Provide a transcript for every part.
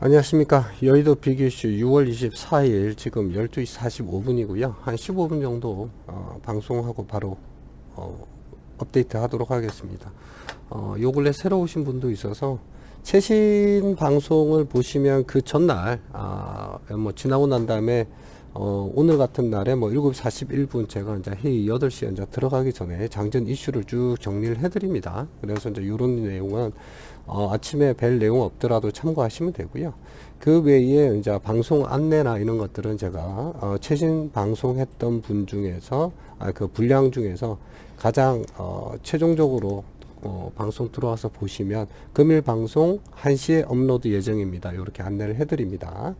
안녕하십니까. 여의도 빅이슈 6월 24일 지금 12시 45분이고요. 한 15분 정도 방송하고 바로 업데이트 하도록 하겠습니다. 요 근래 새로 오신 분도 있어서 최신 방송을 보시면 그 전날 뭐 지나고 난 다음에 오늘 같은 날에 뭐 7시 41분 제가 이제 회의 8시에 이제 들어가기 전에 장전 이슈를 쭉 정리를 해드립니다. 그래서 이제 이런 내용은 아침에 뵐 내용 없더라도 참고하시면 되고요. 그 외에 이제 방송 안내나 이런 것들은 제가 최신 방송했던 분 중에서 그 분량 중에서 가장 최종적으로 방송 들어와서 보시면 금일 방송 1시에 업로드 예정입니다. 이렇게 안내를 해드립니다.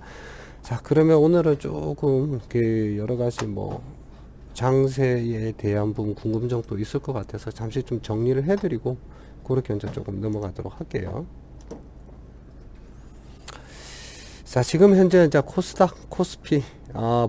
자, 그러면 오늘은 조금 여러 가지 뭐 장세에 대한 부분 궁금증도 있을 것 같아서 잠시 좀 정리를 해드리고 그렇게 이제 조금 넘어가도록 할게요. 자, 지금 현재 이제 코스닥, 코스피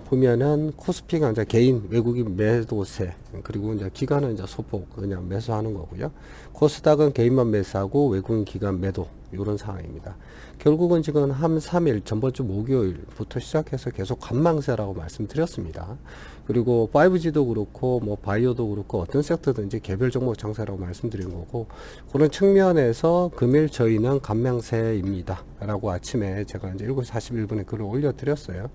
보면은 코스피가 이제 개인 외국인 매도세, 그리고 이제 기관은 이제 소폭 그냥 매수하는 거고요. 코스닥은 개인만 매수하고 외국인 기관 매도, 이런 상황입니다. 결국은 지금 한 3일 전번주 목요일부터 시작해서 계속 관망세라고 말씀드렸습니다. 그리고 5G도 그렇고 뭐 바이오도 그렇고 어떤 섹터든지 개별 종목 장세라고 말씀드린 거고, 그런 측면에서 금일 저희는 관망세입니다 라고 아침에 제가 이제 7시 41분에 글을 올려드렸어요.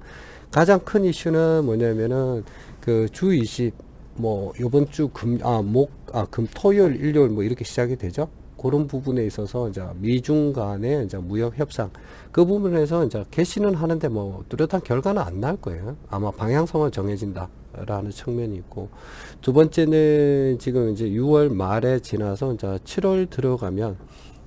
가장 큰 이슈는 뭐냐면은 그 주 20, 뭐 요번 주 금 토요일 일요일 뭐 이렇게 시작이 되죠. 그런 부분에 있어서 이제 미중 간의 이제 무역 협상, 그 부분에서 이제 개시는 하는데 뭐 뚜렷한 결과는 안 날 거예요. 아마 방향성은 정해진다라는 측면이 있고, 두 번째는 지금 이제 6월 말에 지나서 이제 7월 들어가면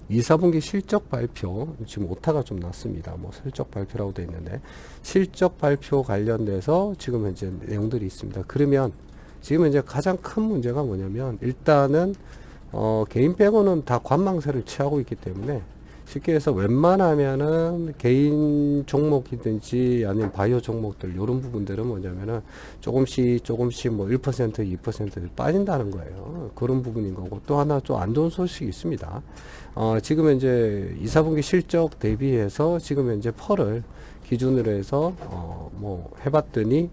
2, 4분기 실적 발표, 지금 오타가 좀 났습니다. 뭐 실적 발표라고 되어 있는데, 실적 발표 관련돼서 지금 현재 내용들이 있습니다. 그러면 지금 이제 가장 큰 문제가 뭐냐면, 일단은 개인 빼고는 다 관망세를 취하고 있기 때문에 쉽게 해서 웬만하면은 개인 종목이든지 아니면 바이오 종목들 이런 부분들은 뭐냐면은 조금씩 뭐 1% 2% 빠진다는 거예요. 그런 부분인 거고, 또 하나 좀 안 좋은 소식이 있습니다. 지금 이제 2, 4분기 실적 대비해서 지금 현재 펄을 기준으로 해서 뭐 해봤더니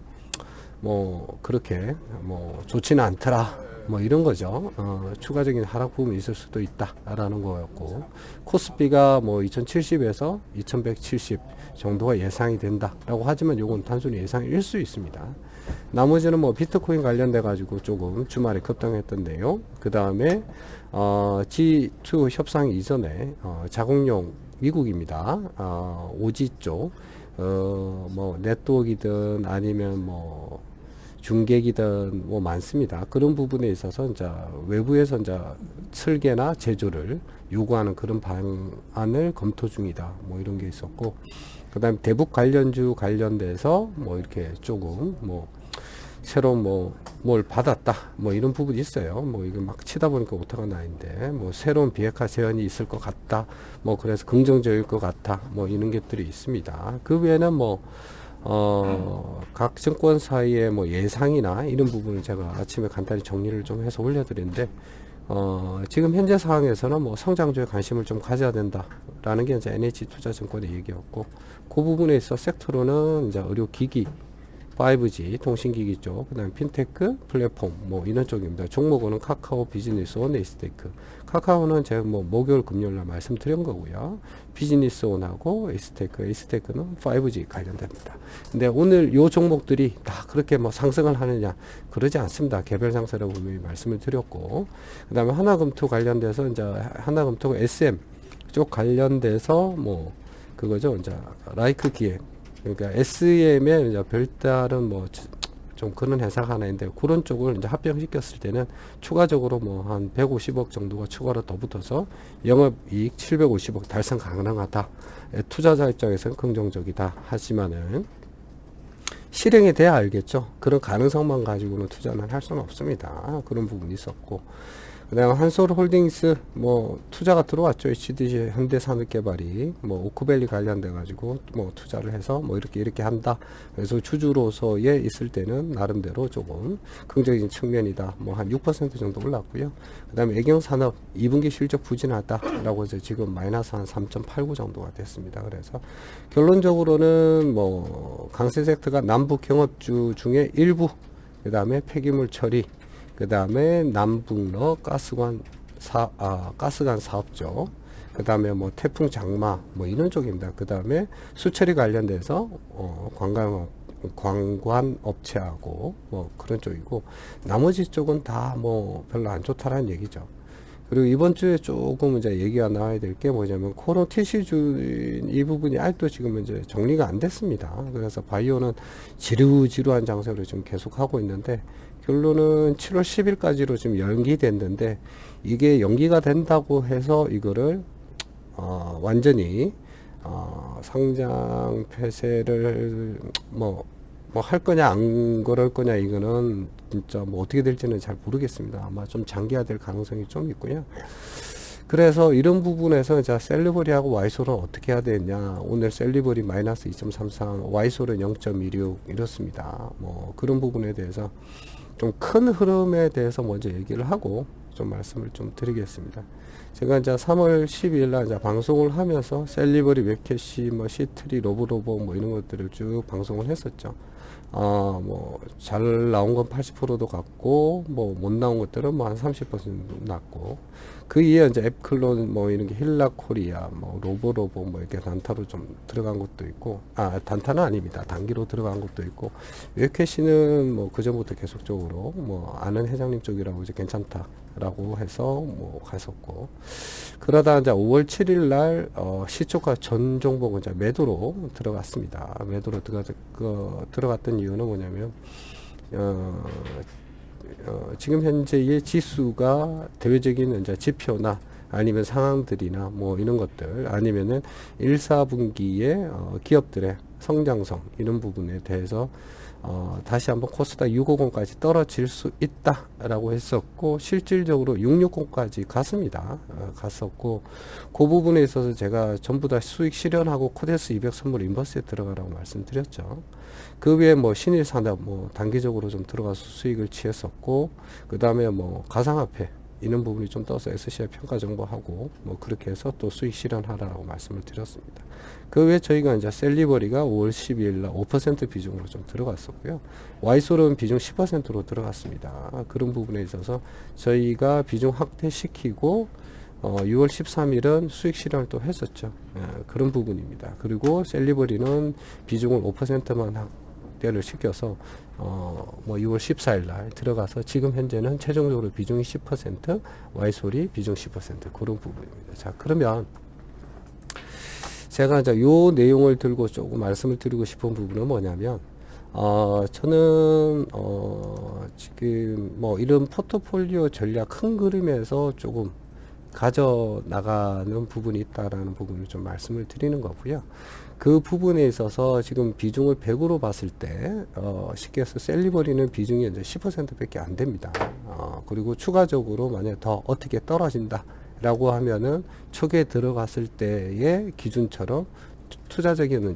뭐 그렇게 뭐 좋지는 않더라, 뭐 이런 거죠. 추가적인 하락 부분이 있을 수도 있다라는 거였고, 코스피가 뭐 2070에서 2170 정도가 예상이 된다라고 하지만 요건 단순히 예상일 수 있습니다. 나머지는 뭐 비트코인 관련돼 가지고 조금 주말에 급등했던 내용, 그 다음에 G2 협상 이전에 자국용 미국입니다. 오지 쪽 뭐 네트워크이든 아니면 뭐 중계기든 뭐 많습니다. 그런 부분에 있어서 이제 외부에서 이제 설계나 제조를 요구하는 그런 방안을 검토 중이다, 뭐 이런 게 있었고, 그다음에 대북 관련주 관련돼서 뭐 이렇게 조금 뭐 새로 뭐 뭘 받았다, 뭐 이런 부분이 있어요. 뭐 이거 막 치다 보니까 오타가 나는데, 뭐 새로운 비핵화 제안이 있을 것 같다, 뭐 그래서 긍정적일 것 같다, 뭐 이런 것들이 있습니다. 그 외에는 뭐 각 증권사의 뭐 예상이나 이런 부분을 제가 아침에 간단히 정리를 좀 해서 올려드렸는데, 지금 현재 상황에서는 뭐 성장주에 관심을 좀 가져야 된다라는 게 이제 NH투자증권의 얘기였고, 그 부분에 있어 섹터로는 이제 의료기기, 5G, 통신기기 쪽, 그 다음에 핀테크, 플랫폼, 뭐 이런 쪽입니다. 종목은 카카오, 비즈니스온, 에이스테크. 카카오는 제가 뭐 목요일, 금요일날 말씀드린 거고요. 비즈니스온하고 에이스테크는 5G 관련됩니다. 근데 오늘 요 종목들이 다 그렇게 뭐 상승을 하느냐, 그러지 않습니다. 개별 상세라고 분명히 말씀을 드렸고, 그 다음에 하나금투 관련돼서 이제 하나금투가 SM 쪽 관련돼서 뭐 그거죠. 이제 라이크 기획. 그러니까 SM에 이제 별다른 뭐 좀 그런 해석 하나 있는데, 그런 쪽을 이제 합병시켰을 때는 추가적으로 뭐 한 150억 정도가 추가로 더 붙어서 영업이익 750억 달성 가능하다. 투자자 입장에서는 긍정적이다. 하지만은 실행이 돼야 알겠죠. 그런 가능성만 가지고는 투자는 할 수는 없습니다. 그런 부분이 있었고, 그다음에 한솔홀딩스 뭐 투자가 들어왔죠. HDC 현대산업개발이 뭐 오크밸리 관련돼 가지고 뭐 투자를 해서 뭐 이렇게 한다. 그래서 주주로서에 있을 때는 나름대로 조금 긍정적인 측면이다. 뭐 한 6% 정도 올랐고요. 그다음에 애경산업 2분기 실적 부진하다라고 해서 지금 마이너스 한 3.89 정도가 됐습니다. 그래서 결론적으로는 뭐 강세 섹터가 남북 경업주 중에 일부, 그다음에 폐기물 처리, 그 다음에 남북러 가스관 사업죠. 그 다음에 뭐 태풍 장마 뭐 이런 쪽입니다. 그 다음에 수처리 관련돼서 관관 업체하고 뭐 그런 쪽이고, 나머지 쪽은 다 뭐 별로 안 좋다라는 얘기죠. 그리고 이번 주에 조금 이제 얘기가 나와야 될 게 뭐냐면 코론 TC주 이 부분이 아직도 지금 이제 정리가 안 됐습니다. 그래서 바이오는 지루지루한 장세로 지금 계속 하고 있는데, 결론은 7월 10일까지로 지금 연기됐는데, 이게 연기가 된다고 해서 이거를 완전히 상장 폐쇄를 뭐 할 거냐 안 그럴 거냐, 이거는 진짜 뭐 어떻게 될지는 잘 모르겠습니다. 아마 좀 장기화될 가능성이 좀 있고요. 그래서 이런 부분에서 자, 셀리버리하고 와이솔은 어떻게 해야 되냐. 오늘 셀리버리 마이너스 2.33, 와이솔은 0.16 이렇습니다. 뭐 그런 부분에 대해서 좀 큰 흐름에 대해서 먼저 얘기를 하고 좀 말씀을 좀 드리겠습니다. 제가 이제 3월 12일 날 이제 방송을 하면서 셀리버리, 웹캐시, 뭐 시트리, 로보로보 뭐 이런 것들을 쭉 방송을 했었죠. 뭐 잘 나온 건 80%도 갔고, 뭐 못 나온 것들은 뭐 한 30% 났고, 그 이에 이제 앱클론 뭐 이런 게 힐라코리아, 뭐 로보로보 뭐 이렇게 단타로 좀 들어간 것도 있고, 단타는 아닙니다. 단기로 들어간 것도 있고, 웹캐시는 뭐 그전부터 계속적으로 뭐 아는 회장님 쪽이라고 이제 괜찮다라고 해서 뭐 갔었고, 그러다 이제 5월 7일 날 시초가 전 종목 이제 매도로 들어갔습니다. 매도로 들어갔던 이유는 뭐냐면 지금 현재의 지수가 대외적인 이제 지표나 아니면 상황들이나 뭐 이런 것들, 아니면은 1, 4분기에 기업들의 성장성 이런 부분에 대해서 다시 한번 코스닥 650까지 떨어질 수 있다라고 했었고, 실질적으로 660까지 갔습니다. 갔었고, 그 부분에 있어서 제가 전부 다 수익 실현하고 코데스 200 선물 인버스에 들어가라고 말씀드렸죠. 그 외에 뭐 신일산업 뭐 단기적으로 좀 들어가서 수익을 취했었고, 그 다음에 뭐 가상화폐 이런 부분이 좀 떠서 SCI 평가 정보하고 뭐 그렇게 해서 또 수익 실현하라고 말씀을 드렸습니다. 그 외에 저희가 이제 셀리버리가 5월 12일 날 5% 비중으로 좀 들어갔었고요. 와이솔은 비중 10%로 들어갔습니다. 그런 부분에 있어서 저희가 비중 확대시키고 6월 13일은 수익 실현을 또 했었죠. 그런 부분입니다. 그리고 셀리버리는 비중을 5%만 확대를 시켜서 뭐 6월 14일 날 들어가서 지금 현재는 최종적으로 비중이 10%, 와이솔이 비중 10% 그런 부분입니다. 자, 그러면 제가 이제 요 내용을 들고 조금 말씀을 드리고 싶은 부분은 뭐냐면, 저는 지금 뭐 이런 포트폴리오 전략 큰 그림에서 조금 가져 나가는 부분이 있다라는 부분을 좀 말씀을 드리는 거고요. 그 부분에 있어서 지금 비중을 100으로 봤을 때 쉽게 해서 셀리버리는 비중이 이제 10% 밖에 안 됩니다. 그리고 추가적으로 만약 더 어떻게 떨어진다 라고 하면은 초기에 들어갔을 때의 기준처럼 투자적인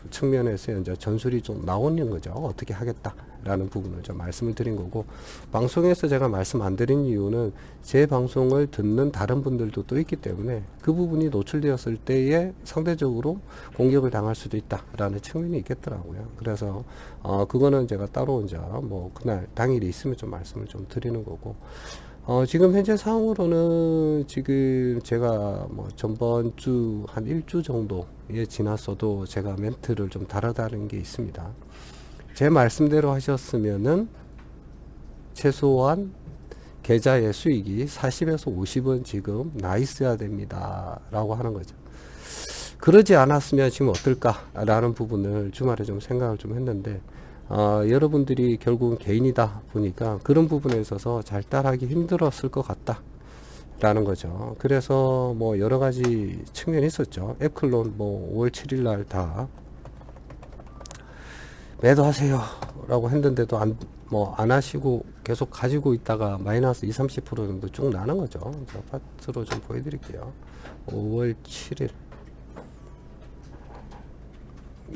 측면에서 이제 전술이 좀 나오는 거죠. 어떻게 하겠다라는 부분을 좀 말씀을 드린 거고, 방송에서 제가 말씀 안 드린 이유는 제 방송을 듣는 다른 분들도 또 있기 때문에 그 부분이 노출되었을 때에 상대적으로 공격을 당할 수도 있다라는 측면이 있겠더라고요. 그래서 그거는 제가 따로 이제 뭐 그날 당일에 있으면 좀 말씀을 좀 드리는 거고, 지금 현재 상황으로는 지금 제가 뭐 전번 주 한 1주 정도에 지났어도 제가 멘트를 좀 다르다는 게 있습니다. 제 말씀대로 하셨으면은 최소한 계좌의 수익이 40에서 50은 지금 나 있어야 됩니다 라고 하는 거죠. 그러지 않았으면 지금 어떨까 라는 부분을 주말에 좀 생각을 좀 했는데, 여러분들이 결국은 개인이다 보니까 그런 부분에 있어서 잘 따라하기 힘들었을 것 같다 라는 거죠. 그래서 뭐 여러 가지 측면이 있었죠. 앱클론 뭐 5월 7일 날 다 매도하세요 라고 했는데도 안 하시고 계속 가지고 있다가 마이너스 20-30% 정도 쭉 나는 거죠. 자, 파트로 좀 보여드릴게요. 5월 7일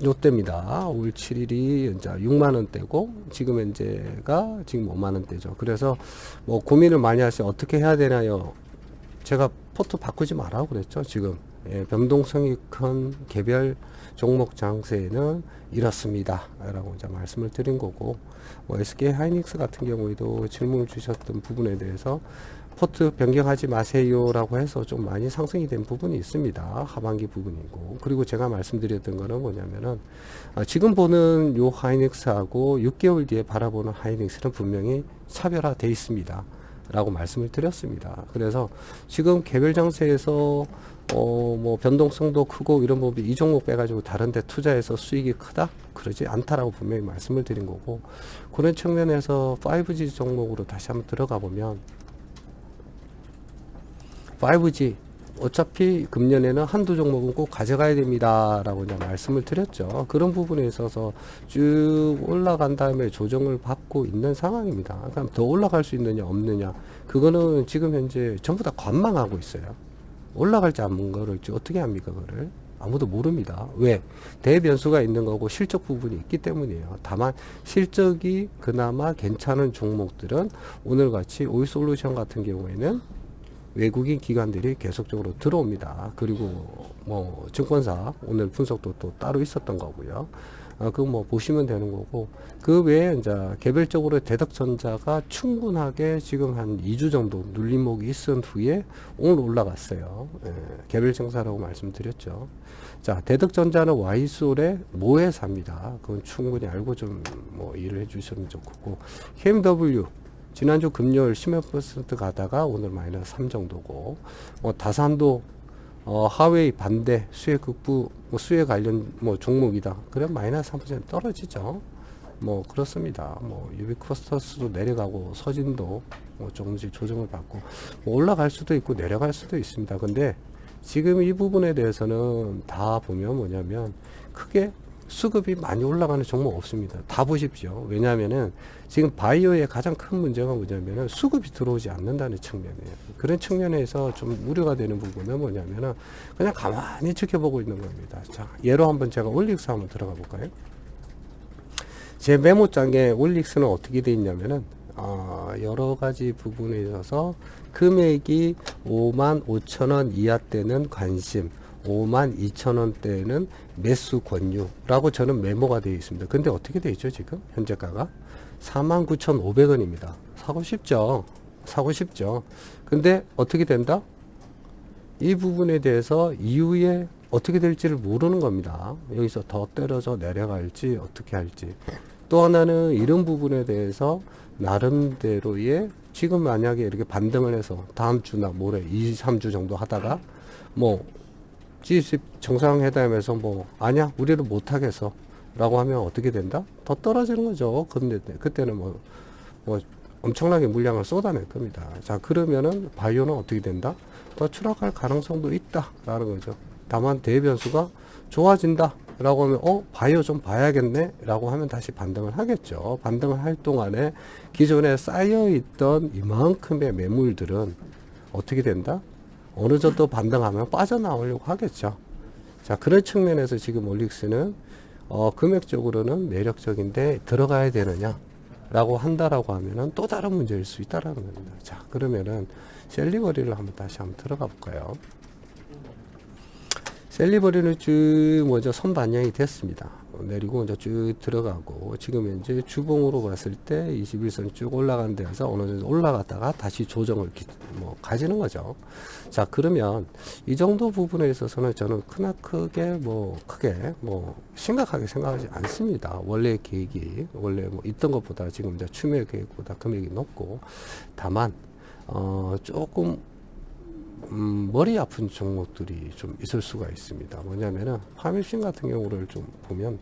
요때입니다. 5월 7일이 이제 6만원대고 지금 현재가 지금 5만원대죠. 그래서 뭐 고민을 많이 하시 어떻게 해야 되나요? 제가 포트 바꾸지 말라고 그랬죠. 지금 변동성이 큰 개별 종목 장세는 이렇습니다 라고 이제 말씀을 드린 거고, 뭐 SK 하이닉스 같은 경우에도 질문을 주셨던 부분에 대해서 포트 변경하지 마세요 라고 해서 좀 많이 상승이 된 부분이 있습니다. 하반기 부분이고, 그리고 제가 말씀드렸던 거는 뭐냐면은 지금 보는 요 하이닉스하고 6개월 뒤에 바라보는 하이닉스는 분명히 차별화되어 있습니다 라고 말씀을 드렸습니다. 그래서 지금 개별 장세에서 뭐 변동성도 크고 이런 부분이 이 종목 빼가지고 다른데 투자해서 수익이 크다? 그러지 않다라고 분명히 말씀을 드린 거고, 그런 측면에서 5G 종목으로 다시 한번 들어가 보면 5G 어차피 금년에는 한두 종목은 꼭 가져가야 됩니다 라고 이제 말씀을 드렸죠. 그런 부분에 있어서 쭉 올라간 다음에 조정을 받고 있는 상황입니다. 그럼 더 올라갈 수 있느냐 없느냐, 그거는 지금 현재 전부 다 관망하고 있어요. 올라갈지 안 걸을지 어떻게 합니까? 그거를 아무도 모릅니다. 왜? 대변수가 있는 거고 실적 부분이 있기 때문이에요. 다만 실적이 그나마 괜찮은 종목들은 오늘같이 오이솔루션 같은 경우에는 외국인 기관들이 계속적으로 들어옵니다. 그리고 뭐 증권사 오늘 분석도 또 따로 있었던 거고요. 그거 뭐 보시면 되는 거고, 그 외에 이제 개별적으로 대덕전자가 충분하게 지금 한 2주 정도 눌림목이 있은 후에 오늘 올라갔어요. 개별 증사라고 말씀드렸죠. 자, 대덕전자는 와이솔의 모회사입니다. 그건 충분히 알고 좀 뭐 이해를 해주시면 좋겠고, KMW 지난주 금요일 10% 가다가 오늘 마이너스 3 정도고, 다산도 하웨이 반대 수혜 극부 수혜 관련 종목이다. 그럼 마이너스 3% 떨어지죠. 뭐 그렇습니다. 뭐 유비코스터스도 내려가고 서진도 조금씩 조정을 받고 올라갈 수도 있고 내려갈 수도 있습니다. 근데 지금 이 부분에 대해서는 다 보면 뭐냐면 크게 수급이 많이 올라가는 종목 없습니다. 다 보십시오. 왜냐하면은 지금 바이오의 가장 큰 문제가 뭐냐면은 수급이 들어오지 않는다는 측면이에요. 그런 측면에서 좀 우려가 되는 부분은 뭐냐면은 그냥 가만히 지켜보고 있는 겁니다. 자, 예로 한번 제가 올릭스 한번 들어가 볼까요? 제 메모장에 올릭스는 어떻게 되어 있냐면은 여러 가지 부분에 있어서 금액이 55,000원 이하 때는 관심, 52,000원대는 매수 권유라고 저는 메모가 되어 있습니다. 근데 어떻게 되어 있죠? 지금 현재가가 49,500원입니다. 사고 싶죠? 사고 싶죠? 근데 어떻게 된다? 이 부분에 대해서 이후에 어떻게 될지를 모르는 겁니다. 여기서 더 떨어져 내려갈지 어떻게 할지. 또 하나는 이런 부분에 대해서 나름대로의 지금 만약에 이렇게 반등을 해서 다음 주나 모레 2, 3주 정도 하다가 뭐 G20 정상회담에서 뭐 아니야 우리는 못하겠어 라고 하면 어떻게 된다? 더 떨어지는 거죠. 근데 그때는 뭐 엄청나게 물량을 쏟아낼 겁니다. 자, 그러면은 바이오는 어떻게 된다? 더 추락할 가능성도 있다 라는 거죠. 다만 대변수가 좋아진다 라고 하면 바이오 좀 봐야겠네 라고 하면 다시 반등을 하겠죠. 반등을 할 동안에 기존에 쌓여 있던 이만큼의 매물들은 어떻게 된다? 어느 정도 반등하면 빠져나오려고 하겠죠. 자, 그런 측면에서 지금 올릭스는 금액적으로는 매력적인데 들어가야 되느냐 라고 한다라고 하면은 또 다른 문제일 수 있다라는 겁니다. 자, 그러면은 셀리버리를 다시 한번 들어가 볼까요? 셀리버리는 쭉 먼저 선 반영이 됐습니다. 내리고 이제 쭉 들어가고, 지금 현재 주봉으로 봤을 때 21선 쭉 올라가는 데서 어느 정도 올라갔다가 다시 조정을 가지는 거죠. 자, 그러면 이 정도 부분에 있어서는 저는 크게 심각하게 생각하지 않습니다. 원래 계획이 원래 있던 것보다 지금 이제 추매 계획보다 금액이 높고, 다만 조금 머리 아픈 종목들이 좀 있을 수가 있습니다. 뭐냐면은 파밀신 같은 경우를 좀 보면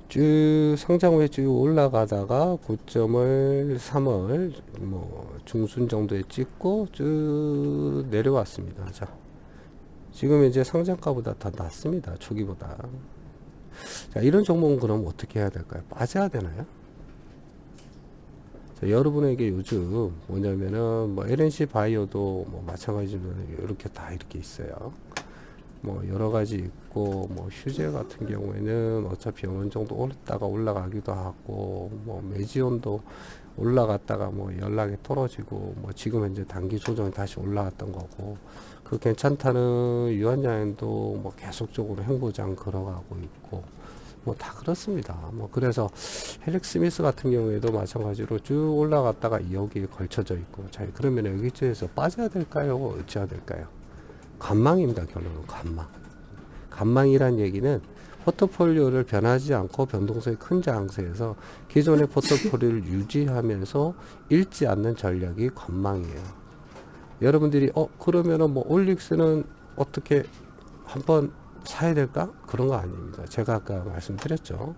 쭉 상장 후에 쭉 올라가다가 고점을 3월 중순 정도에 찍고 쭉 내려왔습니다. 자, 지금 이제 상장가보다 더 낮습니다. 초기보다. 자, 이런 종목은 그럼 어떻게 해야 될까요? 빠져야 되나요? 자, 여러분에게 요즘 뭐냐면은 뭐 LNC 바이오도 뭐 마찬가지로 이렇게 다 이렇게 있어요. 뭐 여러 가지 있고, 뭐 휴재 같은 경우에는 어차피 어느 정도 올랐다가 올라가기도 하고, 뭐 메지온도 올라갔다가 뭐 연락이 떨어지고, 뭐 지금 현재 단기 조정이 다시 올라갔던 거고, 그 괜찮다는 유한양도 뭐 계속적으로 행보장 걸어가고 있고, 뭐 다 그렇습니다. 뭐 그래서 헬릭스미스 같은 경우에도 마찬가지로 쭉 올라갔다가 여기에 걸쳐져 있고, 자 그러면 여기쯤에서 빠져야 될까요? 어찌해야 될까요? 관망입니다. 결론은 관망. 관망이란 얘기는 포트폴리오를 변하지 않고 변동성이 큰 장세에서 기존의 포트폴리오를 유지하면서 잃지 않는 전략이 관망이에요. 여러분들이 그러면은 뭐 올릭스는 어떻게 한번 사야 될까? 그런 거 아닙니다. 제가 아까 말씀드렸죠.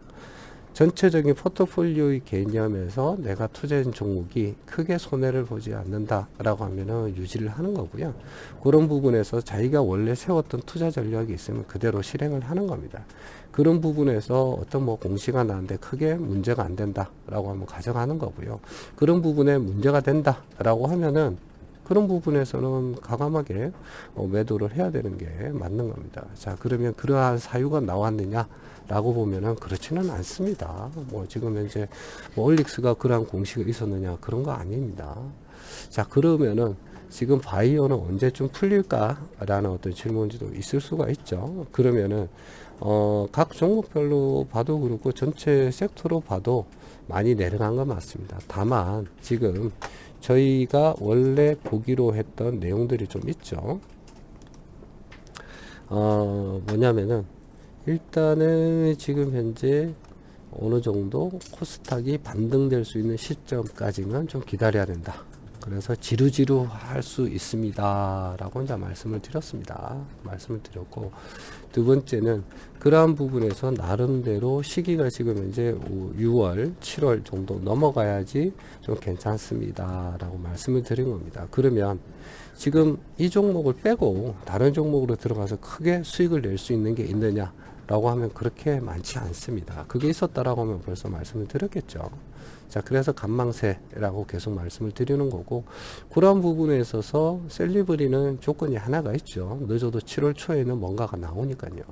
전체적인 포트폴리오의 개념에서 내가 투자한 종목이 크게 손해를 보지 않는다라고 하면은 유지를 하는 거고요. 그런 부분에서 자기가 원래 세웠던 투자 전략이 있으면 그대로 실행을 하는 겁니다. 그런 부분에서 어떤 뭐 공시가 나는데 크게 문제가 안 된다라고 하면 가져가는 거고요. 그런 부분에 문제가 된다라고 하면은 그런 부분에서는 과감하게 매도를 해야 되는 게 맞는 겁니다. 자, 그러면 그러한 사유가 나왔느냐? 라고 보면은 그렇지는 않습니다. 뭐 지금 현재 뭐 올릭스가 그러한 공시가 있었느냐? 그런 거 아닙니다. 자, 그러면은 지금 바이오는 언제쯤 풀릴까? 라는 어떤 질문도 있을 수가 있죠. 그러면은 각 종목별로 봐도 그렇고 전체 섹터로 봐도 많이 내려간 건 맞습니다. 다만 지금 저희가 원래 보기로 했던 내용들이 좀 있죠. 뭐냐면은 일단은 지금 현재 어느 정도 코스닥이 반등될 수 있는 시점까지는 좀 기다려야 된다. 그래서 지루지루 할 수 있습니다. 라고 이제 말씀을 드렸습니다. 말씀을 드렸고, 두 번째는 그러한 부분에서 나름대로 시기가 지금 이제 6월, 7월 정도 넘어가야지 좀 괜찮습니다. 라고 말씀을 드린 겁니다. 그러면 지금 이 종목을 빼고 다른 종목으로 들어가서 크게 수익을 낼 수 있는 게 있느냐? 라고 하면 그렇게 많지 않습니다. 그게 있었다라고 하면 벌써 말씀을 드렸겠죠. 자, 그래서 간망세라고 계속 말씀을 드리는 거고, 그런 부분에 있어서 셀리브리는 조건이 하나가 있죠. 늦어도 7월 초에는 뭔가가 나오니까요.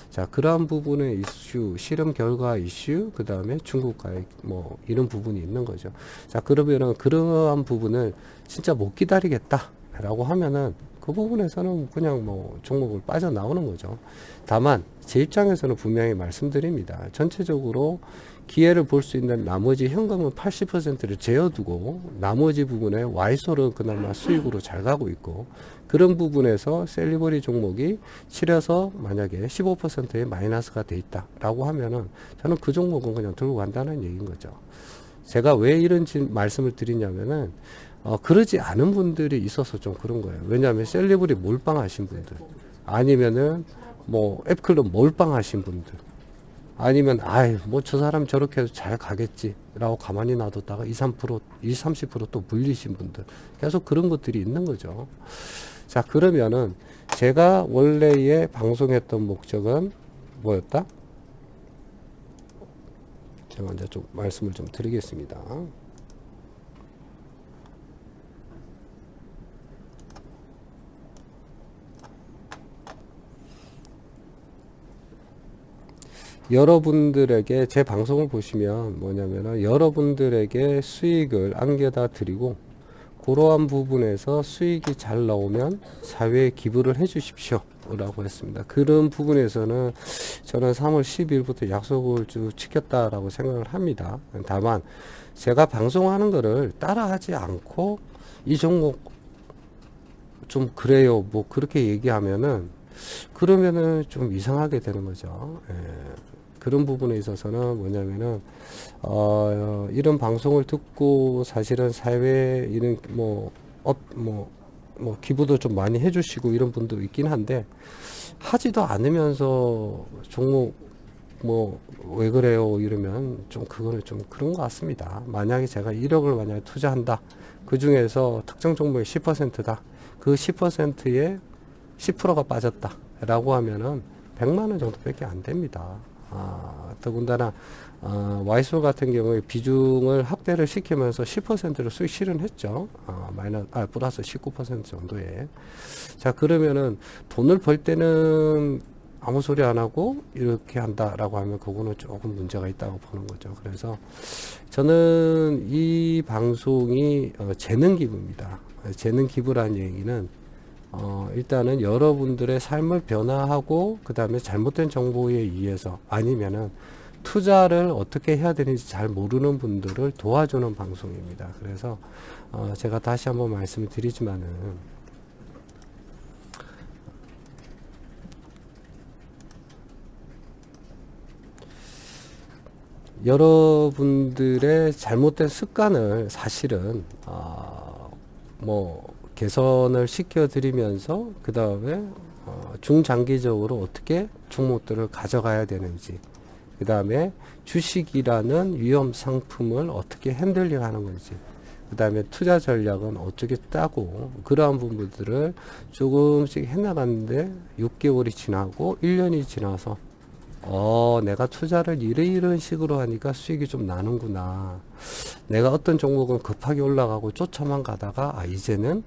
자, 그러한 부분의 이슈, 실험 결과 이슈, 그 다음에 중국과의 뭐 이런 부분이 있는 거죠. 자, 그러면은 그러한 부분을 진짜 못 기다리겠다라고 하면은 그 부분에서는 그냥 뭐 종목을 빠져나오는 거죠. 다만 제 입장에서는 분명히 말씀드립니다. 전체적으로 기회를 볼 수 있는 나머지 현금은 80%를 제어두고 나머지 부분에 와이소를 그나마 수익으로 잘 가고 있고, 그런 부분에서 셀리버리 종목이 치려서 만약에 15%의 마이너스가 돼 있다라고 하면은 저는 그 종목은 그냥 들고 간다는 얘기인 거죠. 제가 왜 이런 말씀을 드리냐면은 그러지 않은 분들이 있어서 좀 그런 거예요. 왜냐하면 셀리브리 몰빵하신 분들, 아니면은 뭐 앱클럽 몰빵하신 분들, 아니면 뭐 저 사람 저렇게 해서 잘 가겠지라고 가만히 놔뒀다가 2, 30%또 물리신 분들, 계속 그런 것들이 있는 거죠. 자, 그러면은 제가 원래의 방송했던 목적은 뭐였다? 제가 먼저 좀 말씀을 좀 드리겠습니다. 여러분들에게 제 방송을 보시면 뭐냐면은 여러분들에게 수익을 안겨다 드리고, 그러한 부분에서 수익이 잘 나오면 사회에 기부를 해 주십시오 라고 했습니다. 그런 부분에서는 저는 3월 10일부터 약속을 쭉 지켰다라고 생각을 합니다. 다만 제가 방송하는 거를 따라하지 않고 이 종목 좀 그래요 뭐 그렇게 얘기하면은 그러면은 좀 이상하게 되는 거죠. 예. 그런 부분에 있어서는 뭐냐면은 이런 방송을 듣고 사실은 사회에 이런 기부도 좀 많이 해주시고 이런 분도 있긴 한데, 하지도 않으면서 종목 왜 그래요 이러면 좀 그거는 좀 그런 것 같습니다. 만약에 제가 1억을 만약에 투자한다, 그 중에서 특정 종목이 10%다, 그 10%의 10%가 빠졌다 라고 하면은 100만원 정도밖에 안 됩니다. 더군다나 와이솔 같은 경우에 비중을 확대를 시키면서 10%를 수익 실현했죠. 플러스 19% 정도에. 자, 그러면은 돈을 벌 때는 아무 소리 안 하고 이렇게 한다라고 하면 그거는 조금 문제가 있다고 보는 거죠. 그래서 저는 이 방송이 재능 기부입니다. 재능 기부라는 얘기는 일단은 여러분들의 삶을 변화하고 그 다음에 잘못된 정보에 의해서 아니면은 투자를 어떻게 해야 되는지 잘 모르는 분들을 도와주는 방송입니다. 그래서 제가 다시 한번 말씀을 드리지만은 여러분들의 잘못된 습관을 사실은 뭐 개선을 시켜 드리면서 그 다음에 중장기적으로 어떻게 종목들을 가져가야 되는지, 그 다음에 주식이라는 위험 상품을 어떻게 핸들링 하는 건지, 그 다음에 투자 전략은 어떻게 짜고, 그러한 부분들을 조금씩 해나가는데 6개월이 지나고 1년이 지나서 내가 투자를 이런 식으로 하니까 수익이 좀 나는구나. 내가 어떤 종목은 급하게 올라가고 쫓아만 가다가 이제는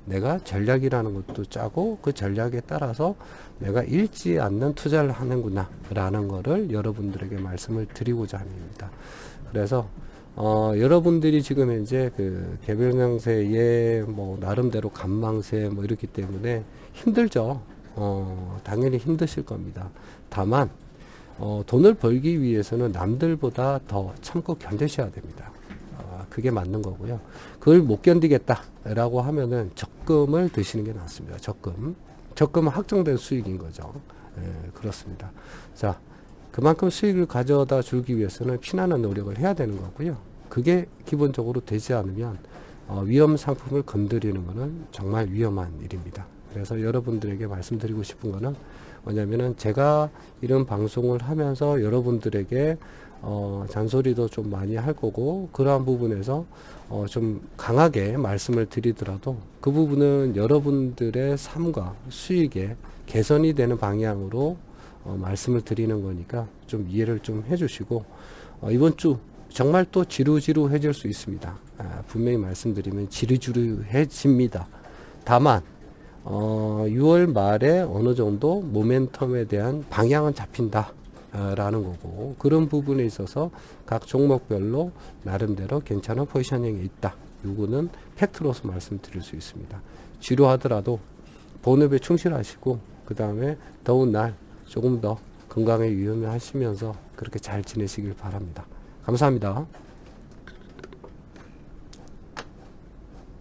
내가 전략이라는 것도 짜고 그 전략에 따라서 내가 잃지 않는 투자를 하는구나 라는 거를 여러분들에게 말씀을 드리고자 합니다. 그래서 여러분들이 지금 현재 그 개별 명세에 뭐 나름대로 간망세 뭐 이렇기 때문에 힘들죠. 당연히 힘드실 겁니다. 다만 돈을 벌기 위해서는 남들보다 더 참고 견디셔야 됩니다. 그게 맞는 거고요. 그걸 못 견디겠다라고 하면은 적금을 드시는 게 낫습니다. 적금은 확정된 수익인 거죠. 그렇습니다. 자, 그만큼 수익을 가져다 주기 위해서는 피나는 노력을 해야 되는 거고요. 그게 기본적으로 되지 않으면 위험 상품을 건드리는 거는 정말 위험한 일입니다. 그래서 여러분들에게 말씀드리고 싶은 거는 뭐냐면은 제가 이런 방송을 하면서 여러분들에게 잔소리도 좀 많이 할 거고, 그러한 부분에서 좀 강하게 말씀을 드리더라도 그 부분은 여러분들의 삶과 수익에 개선이 되는 방향으로 말씀을 드리는 거니까 좀 이해를 좀 해주시고, 이번 주 정말 또 지루지루해질 수 있습니다. 분명히 말씀드리면 지루지루해집니다. 다만 6월 말에 어느 정도 모멘텀에 대한 방향은 잡힌다 라는 거고, 그런 부분에 있어서 각 종목별로 나름대로 괜찮은 포지셔닝이 있다. 요거는 팩트로서 말씀드릴 수 있습니다. 지루하더라도 본업에 충실하시고 그 다음에 더운 날 조금 더 건강에 유의하시면서 그렇게 잘 지내시길 바랍니다. 감사합니다.